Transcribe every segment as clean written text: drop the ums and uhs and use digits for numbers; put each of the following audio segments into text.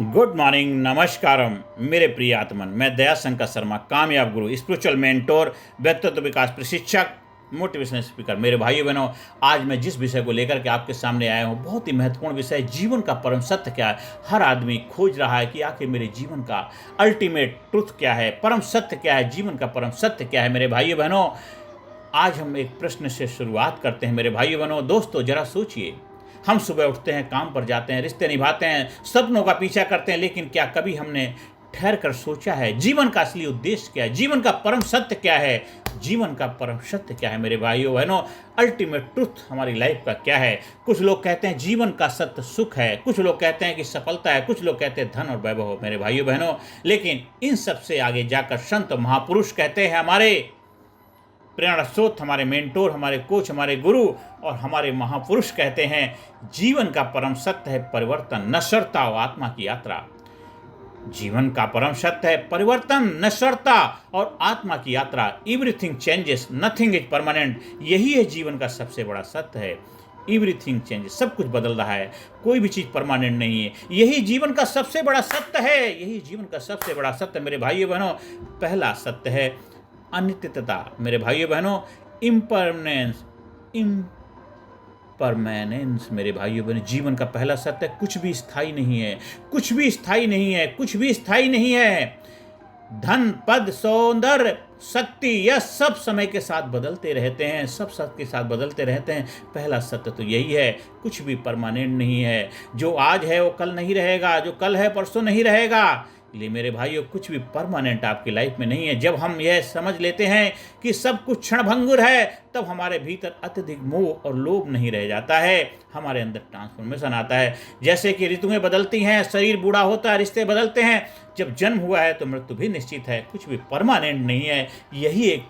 Good morning, नमस्कारम मेरे प्रिय आत्मन। मैं दयाशंकर शर्मा, कामयाब गुरु, स्पिरिचुअल मेंटोर, व्यक्तित्व विकास प्रशिक्षक, मोटिवेशनल स्पीकर। मेरे भाइयों बहनों, आज मैं जिस विषय को लेकर के आपके सामने आया हूँ, बहुत ही महत्वपूर्ण विषय है। जीवन का परम सत्य क्या है। हर आदमी खोज रहा है कि आखिर मेरे जीवन का अल्टीमेट ट्रुथ क्या है, परम सत्य क्या है, जीवन का परम सत्य क्या है। मेरे भाइयों बहनों, आज हम एक प्रश्न से शुरुआत करते हैं। मेरे भाइयों बहनों, दोस्तों, जरा सोचिए। हम सुबह उठते हैं, काम पर जाते हैं, रिश्ते निभाते हैं, सपनों का पीछा करते हैं, लेकिन क्या कभी हमने ठहर कर सोचा है जीवन का असली उद्देश्य क्या है, जीवन का परम सत्य क्या है, जीवन का परम सत्य क्या है। मेरे भाइयों बहनों, अल्टीमेट ट्रुथ हमारी लाइफ का क्या है। कुछ लोग कहते हैं जीवन का सत्य सुख है, कुछ लोग कहते हैं कि सफलता है, कुछ लोग कहते हैं धन और वैभव। मेरे भाइयों बहनों, लेकिन इन सबसे आगे जाकर संत महापुरुष कहते हैं, हमारे प्रेरणा स्रोत, हमारे मेंटोर, हमारे कोच, हमारे गुरु और हमारे महापुरुष कहते हैं, जीवन का परम सत्य है परिवर्तन, नश्वरता और आत्मा की यात्रा। जीवन का परम सत्य है परिवर्तन, नश्वरता और आत्मा की यात्रा। Everything changes, nothing is permanent. यही है जीवन का सबसे बड़ा सत्य है। एवरीथिंग चेंजेस, सब कुछ बदल रहा है, कोई भी चीज़ परमानेंट नहीं है। यही जीवन का सबसे बड़ा सत्य है, यही जीवन का सबसे बड़ा सत्य। मेरे भाइयों बहनों, पहला सत्य है अनित्यता। मेरे भाइयों बहनों, इम्परमानेंस, इम्परमानेंस। मेरे भाइयों बहनों, जीवन का पहला सत्य, कुछ भी स्थायी नहीं है, कुछ भी स्थायी नहीं है, कुछ भी स्थायी नहीं है। धन, पद, सौंदर्य, शक्ति, यह सब समय के साथ बदलते रहते हैं, सब के साथ बदलते रहते हैं। पहला सत्य तो यही है, कुछ भी परमानेंट नहीं है। जो आज है वो कल नहीं रहेगा, जो कल है परसों नहीं रहेगा। इसलिए मेरे भाइयों, कुछ भी परमानेंट आपकी लाइफ में नहीं है। जब हम यह समझ लेते हैं कि सब कुछ क्षणभंगुर है, तब हमारे भीतर अत्यधिक मोह और लोभ नहीं रह जाता है, हमारे अंदर ट्रांसफॉर्मेशन आता है। जैसे कि ऋतुएं बदलती हैं, शरीर बूढ़ा होता है, रिश्ते बदलते हैं, जब जन्म हुआ है तो मृत्यु भी निश्चित है, कुछ भी परमानेंट नहीं है। यही एक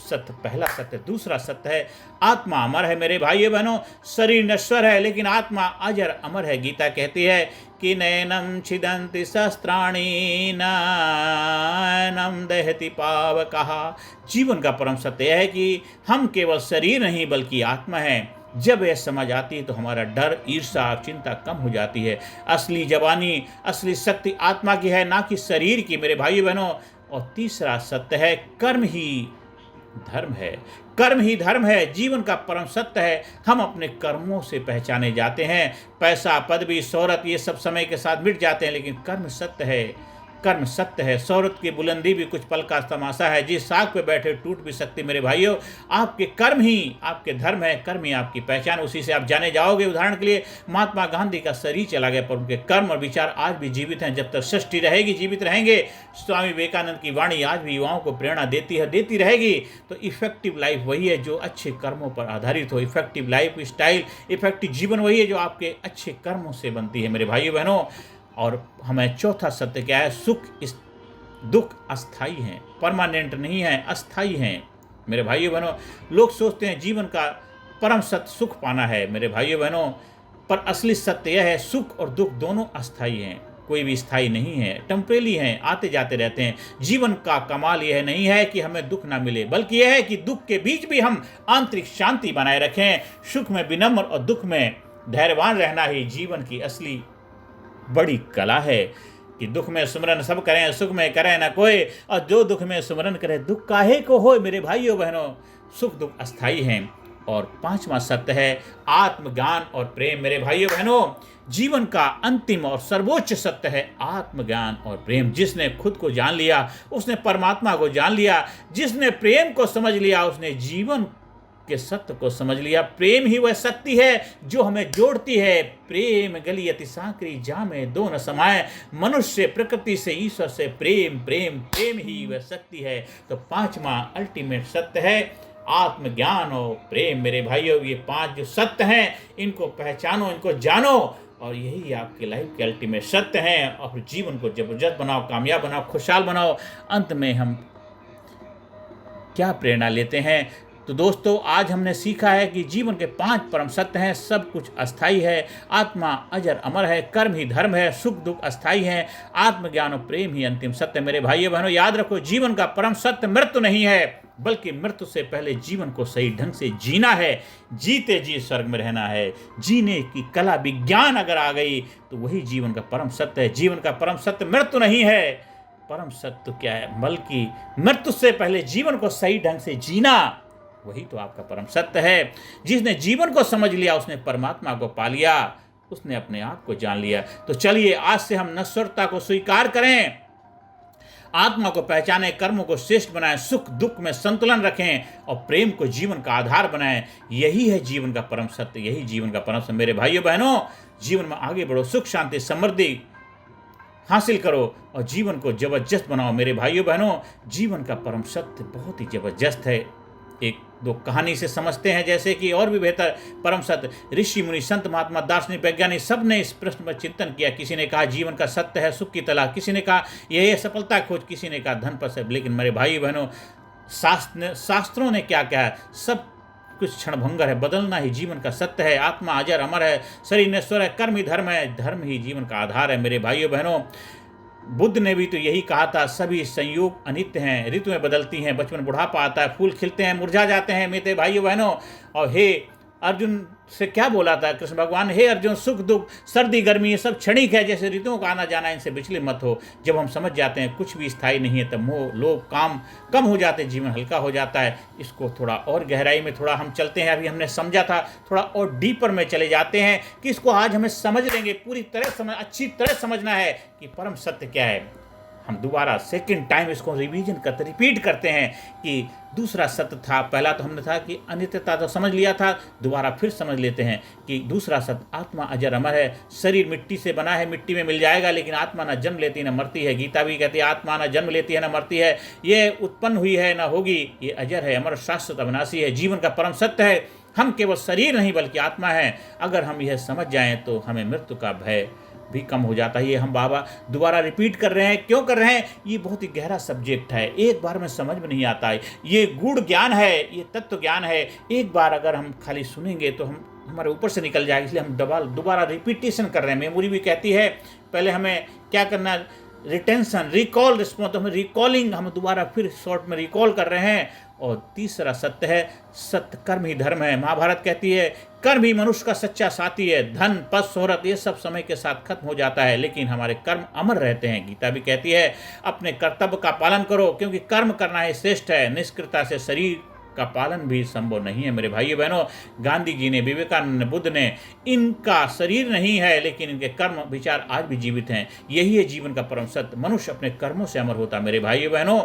सत्य, पहला सत्य। दूसरा सत्य है आत्मा अमर है। मेरे भाइयों बहनों, शरीर नश्वर है लेकिन आत्मा अजर अमर है। गीता कहती है कि नैनम छिदन्ति शस्त्राणि नैनम दहति पावकः। जीवन का परम सत्य है कि हम केवल शरीर नहीं बल्कि आत्मा है। जब यह समझ आती है तो हमारा डर, ईर्ष्या, चिंता कम हो जाती है। असली जवानी, असली शक्ति आत्मा की है, ना कि शरीर की। मेरे भाइयों बहनों, और तीसरा सत्य है कर्म ही धर्म है। कर्म ही धर्म है, जीवन का परम सत्य है। हम अपने कर्मों से पहचाने जाते हैं। पैसा, पदवी, शोहरत, ये सब समय के साथ मिट जाते हैं, लेकिन कर्म सत्य है, कर्म सत्य है। शोहरत की बुलंदी भी कुछ पल का तमाशा है, जिस साग पे बैठे टूट भी सकती। मेरे भाइयों, आपके कर्म ही आपके धर्म है, कर्म ही आपकी पहचान, उसी से आप जाने जाओगे। उदाहरण के लिए, महात्मा गांधी का शरीर चला गया पर उनके कर्म और विचार आज भी जीवित हैं। जब तक सृष्टि रहेगी, जीवित रहेंगे। स्वामी विवेकानंद की वाणी आज भी युवाओं को प्रेरणा देती है, देती रहेगी। तो इफेक्टिव लाइफ वही है जो अच्छे कर्मों पर आधारित हो। इफेक्टिव लाइफ स्टाइल, इफेक्टिव जीवन वही है जो आपके अच्छे कर्मों से बनती है। मेरे भाइयों बहनों, और हमें चौथा सत्य क्या है, सुख, इस दुख अस्थाई हैं, परमानेंट नहीं है, अस्थाई हैं। मेरे भाइयों बहनों, लोग सोचते हैं जीवन का परम सत्य सुख पाना है। मेरे भाइयों बहनों, पर असली सत्य यह है, सुख और दुख दोनों अस्थाई हैं, कोई भी स्थायी नहीं है, टेम्परेरी हैं, आते जाते रहते हैं। जीवन का कमाल यह नहीं है कि हमें दुख ना मिले, बल्कि यह है कि दुख के बीच भी हम आंतरिक शांति बनाए रखें। सुख में विनम्र और दुख में धैर्यवान रहना ही जीवन की असली बड़ी कला है। कि दुख में सुमरन सब करें, सुख में करें न कोई, और जो दुख में सुमरन करे दुख काहे को होए। मेरे भाइयों बहनों, सुख दुख अस्थाई हैं। और पांचवा सत्य है आत्मज्ञान और प्रेम। मेरे भाइयों बहनों, जीवन का अंतिम और सर्वोच्च सत्य है आत्मज्ञान और प्रेम। जिसने खुद को जान लिया उसने परमात्मा को जान लिया। जिसने प्रेम को समझ लिया उसने जीवन के सत्य को समझ लिया। प्रेम ही वह शक्ति है जो हमें जोड़ती है। प्रेम गलियति सांकरी जामे दो न समाए। मनुष्य, प्रकृति से, ईश्वर से प्रेम, प्रेम, प्रेम ही वह शक्ति है। तो पांचवा अल्टीमेट सत्य है आत्मज्ञान और प्रेम। मेरे भाइयों, ये पांच जो सत्य हैं, इनको पहचानो, इनको जानो, और यही आपकी लाइफ के अल्टीमेट सत्य हैं। और जीवन को जबरदस्त बनाओ, कामयाब बनाओ, खुशहाल बनाओ। अंत में हम क्या प्रेरणा लेते हैं, तो दोस्तों आज हमने सीखा है कि जीवन के 5 परम सत्य हैं। सब कुछ अस्थाई है, आत्मा अजर अमर है, कर्म ही धर्म है, सुख दुख अस्थाई है, आत्मज्ञान और प्रेम ही अंतिम सत्य। मेरे भाइयों बहनों, याद रखो, जीवन का परम सत्य मृत्यु नहीं है, बल्कि मृत्यु से पहले जीवन को सही ढंग से जीना है। जीते जी स्वर्ग में रहना है। जीने की कला विज्ञान अगर आ गई तो वही जीवन का परम सत्य है। जीवन का परम सत्य मृत्यु नहीं है, परम सत्य क्या है, बल्कि मृत्यु से पहले जीवन को सही ढंग से जीना, वही तो आपका परम सत्य है। जिसने जीवन को समझ लिया उसने परमात्मा को पा लिया, उसने अपने आप को जान लिया। तो चलिए आज से हम नश्वरता को स्वीकार करें, आत्मा को पहचानें, कर्मों को श्रेष्ठ बनाएं, सुख दुख में संतुलन रखें और प्रेम को जीवन का आधार बनाएं। यही है जीवन का परम सत्य, यही जीवन का परम सत्य। मेरे भाइयों बहनों, जीवन में आगे बढ़ो, सुख शांति समृद्धि हासिल करो और जीवन को जबरदस्त बनाओ। मेरे भाइयों बहनों, जीवन का परम सत्य बहुत ही जबरदस्त है। एक दो कहानी से समझते हैं, जैसे कि और भी बेहतर परम सत्य। ऋषि मुनि संत महात्मा दार्शनिक वैज्ञानिक सब ने इस प्रश्न पर चिंतन किया। किसी ने कहा जीवन का सत्य है सुख की तलाश, किसी ने कहा यह सफलता खोज, किसी ने कहा धन पर सब। लेकिन मेरे भाई बहनों, शास्त्रों ने क्या कहा? सब कुछ क्षणभंगर है, बदलना ही जीवन का सत्य है। आत्मा अजर अमर है, शरीर नश्वर है, कर्म ही धर्म है, धर्म ही जीवन का आधार है। मेरे भाइयों बहनों, बुद्ध ने भी तो यही कहा था, सभी संयोग अनित्य हैं, ऋतुएं बदलती हैं, बचपन बुढ़ापा आता है, फूल खिलते हैं, मुरझा जाते हैं। मेरे भाइयों बहनों, और हे अर्जुन से क्या बोला था कृष्ण भगवान? हे अर्जुन, सुख दुख सर्दी गर्मी ये सब क्षणिक है, जैसे ऋतुओं का आना जाना, इनसे विचलित मत हो। जब हम समझ जाते हैं कुछ भी स्थायी नहीं है, तब मोह लोभ काम कम हो जाते हैं, जीवन हल्का हो जाता है। इसको थोड़ा और गहराई में थोड़ा हम चलते हैं। अभी हमने समझा था, थोड़ा और डीपर में चले जाते हैं कि इसको आज हमें समझ लेंगे, पूरी तरह अच्छी तरह समझना है कि परम सत्य क्या है। हम दोबारा सेकंड टाइम इसको रिवीजन करते, रिपीट करते हैं कि दूसरा सत्य था। पहला तो हमने था कि अनित्यता तो समझ लिया था, दोबारा फिर समझ लेते हैं कि दूसरा सत्य आत्मा अजर अमर है। शरीर मिट्टी से बना है, मिट्टी में मिल जाएगा, लेकिन आत्मा न जन्म लेती न मरती है। गीता भी कहती है आत्मा न जन्म लेती है न मरती है, ये उत्पन्न हुई है न होगी, ये अजर है, अमर, शाश्वत, अविनाशी है। जीवन का परम सत्य है हम केवल शरीर नहीं बल्कि आत्मा है। अगर हम यह समझ जाएं तो हमें मृत्यु का भय भी कम हो जाता है। ये हम बाबा दोबारा रिपीट कर रहे हैं। क्यों कर रहे हैं? ये बहुत ही गहरा सब्जेक्ट है, एक बार में समझ में नहीं आता है। ये गूढ़ ज्ञान है, ये तत्व ज्ञान है। एक बार अगर हम खाली सुनेंगे तो हम हमारे ऊपर से निकल जाएगा, इसलिए हम दोबारा रिपीटेशन कर रहे हैं। मेमोरी भी कहती है पहले हमें क्या करना, रिटेंशन, रिकॉल, रिस्पॉन्स, तो हमें रिकॉलिंग, हम दोबारा फिर शॉर्ट में रिकॉल कर रहे हैं। और तीसरा सत्य है सत्य, कर्म ही धर्म है। महाभारत कहती है कर्म ही मनुष्य का सच्चा साथी है। धन पद शोहरत ये सब समय के साथ खत्म हो जाता है, लेकिन हमारे कर्म अमर रहते हैं। गीता भी कहती है अपने कर्तव्य का पालन करो, क्योंकि कर्म करना ही श्रेष्ठ है। निष्क्रियता से शरीर का पालन भी संभव नहीं है। मेरे भाइयों बहनों, गांधी जी ने, विवेकानंद ने, बुद्ध ने, इनका शरीर नहीं है लेकिन इनके कर्म विचार आज भी जीवित हैं। यही है जीवन का परम सत्य। मनुष्य अपने कर्मों से अमर होता है। मेरे भाइयों बहनों,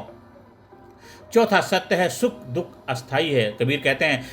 चौथा सत्य है सुख दुख अस्थाई है। कबीर कहते हैं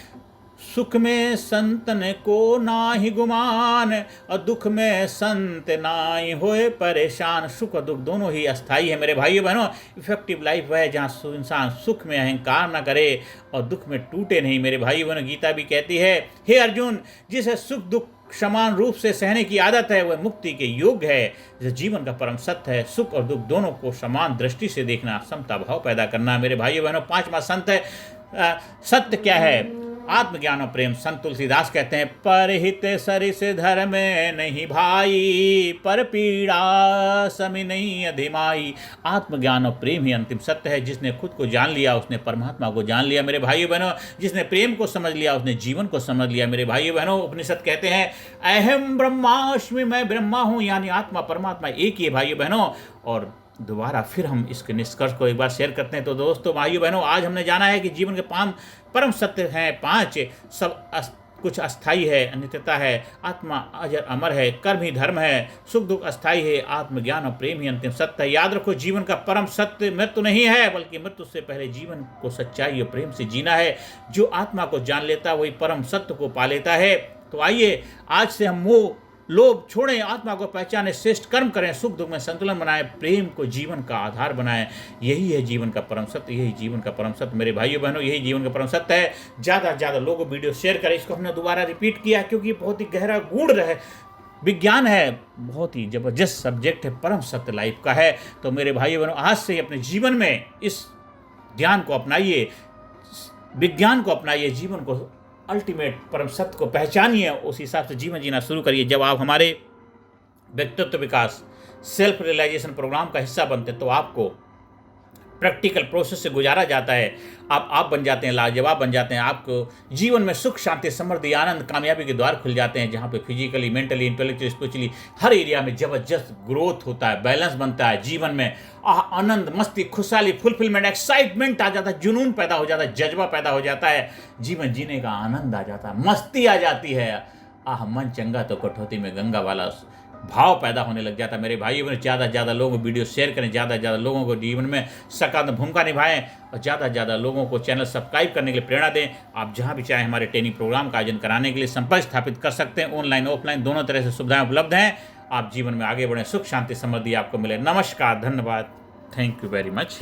सुख में संतन को नाही गुमान और दुख में संत नाई होए परेशान। सुख और दुख दोनों ही अस्थाई है। मेरे भाइयों बहनों, इफेक्टिव लाइफ वह है जहाँ इंसान सुख में अहंकार न करे और दुख में टूटे नहीं। मेरे भाइयों बहनों, गीता भी कहती है हे अर्जुन, जिसे सुख दुख समान रूप से सहने की आदत है वह मुक्ति के योग्य है। जैसे जीवन का परम सत्य है सुख और दुख दोनों को समान दृष्टि से देखना, समता भाव पैदा करना। मेरे भाइयों बहनों, पांचवा सत्य क्या है? आत्मज्ञान और प्रेम। संत तुलसीदास कहते हैं परहित सरिस धर्म नहीं भाई, पर पीड़ा समी नहीं अधिमाई। आत्मज्ञान और प्रेम ही अंतिम सत्य है। जिसने खुद को जान लिया उसने परमात्मा को जान लिया। मेरे भाइयों बहनों, जिसने प्रेम को समझ लिया उसने जीवन को समझ लिया। मेरे भाइयों बहनों, उपनिषद कहते हैं अहम ब्रह्मास्मि, मैं ब्रह्मा हूँ, यानी आत्मा परमात्मा एक ही है। भाइयों बहनों, और दोबारा फिर हम इसके निष्कर्ष को एक बार शेयर करते हैं। तो दोस्तों भाइयों बहनों, आज हमने जाना है कि जीवन के 5 परम सत्य हैं। 5 सब कुछ अस्थाई है, अनित्यता है, आत्मा अजर अमर है, कर्म ही धर्म है, सुख दुख अस्थाई है, आत्मज्ञान और प्रेम ही अंतिम सत्य है। याद रखो, जीवन का परम सत्य मृत्यु नहीं है, बल्कि मृत्यु से पहले जीवन को सच्चाई और प्रेम से जीना है। जो आत्मा को जान लेता है वही परम सत्य को पा लेता है। तो आइए आज से हम मोह लोभ छोड़ें, आत्मा को पहचानें, श्रेष्ठ कर्म करें, सुख दुख में संतुलन बनाएं, प्रेम को जीवन का आधार बनाएं। यही है जीवन का परम सत्य, यही जीवन का परम सत्य। मेरे भाइयों बहनों, यही जीवन का परम सत्य है। ज़्यादा से ज़्यादा लोगों वीडियो शेयर करें। इसको हमने दोबारा रिपीट किया क्योंकि बहुत ही गहरा गूढ़ रहे विज्ञान है, बहुत ही जबरदस्त सब्जेक्ट है, परम सत्य लाइफ का है। तो मेरे भाइयों बहनों, आज से अपने जीवन में इस ज्ञान को अपनाइए। विज्ञान को अपनाइए, जीवन को अल्टीमेट परम सत्य को पहचानिए, उस हिसाब से जीवन जीना शुरू करिए। जब आप हमारे व्यक्तित्व विकास सेल्फ रियलाइजेशन प्रोग्राम का हिस्सा बनते हैं तो आपको प्रैक्टिकल प्रोसेस से गुजारा जाता है, आप बन जाते हैं, लाजवाब बन जाते हैं। आपको जीवन में सुख, शांति, समृद्धि, आनंद, कामयाबी के द्वार खुल जाते हैं, जहाँ पे फिजिकली, मेंटली, इंटेलेक्चुअली, स्पिरिचुअली हर एरिया में जबरदस्त ग्रोथ होता है, बैलेंस बनता है। जीवन में आनंद, मस्ती, खुशहाली, फुलफिलमेंट, एक्साइटमेंट आ जाता है, जुनून पैदा हो जाता है, जज्बा पैदा हो जाता है, जीवन जीने का आनंद आ जाता है, मस्ती आ जाती है। मन चंगा तो कटौती में गंगा वाला भाव पैदा होने लग जाता है। मेरे भाइयों बहनों, ज़्यादा से ज़्यादा लोगों को वीडियो शेयर करें, ज़्यादा से ज़्यादा लोगों को जीवन में सकारात्मक भूमिका निभाएं और ज़्यादा से ज़्यादा लोगों को चैनल सब्सक्राइब करने के लिए प्रेरणा दें। आप जहां भी चाहें हमारे ट्रेनिंग प्रोग्राम का आयोजन कराने के लिए संपर्क स्थापित कर सकते हैं। ऑनलाइन ऑफलाइन दोनों तरह से सुविधाएं उपलब्ध हैं। आप जीवन में आगे बढ़ें, सुख शांति समृद्धि आपको मिले। नमस्कार, धन्यवाद, थैंक यू वेरी मच।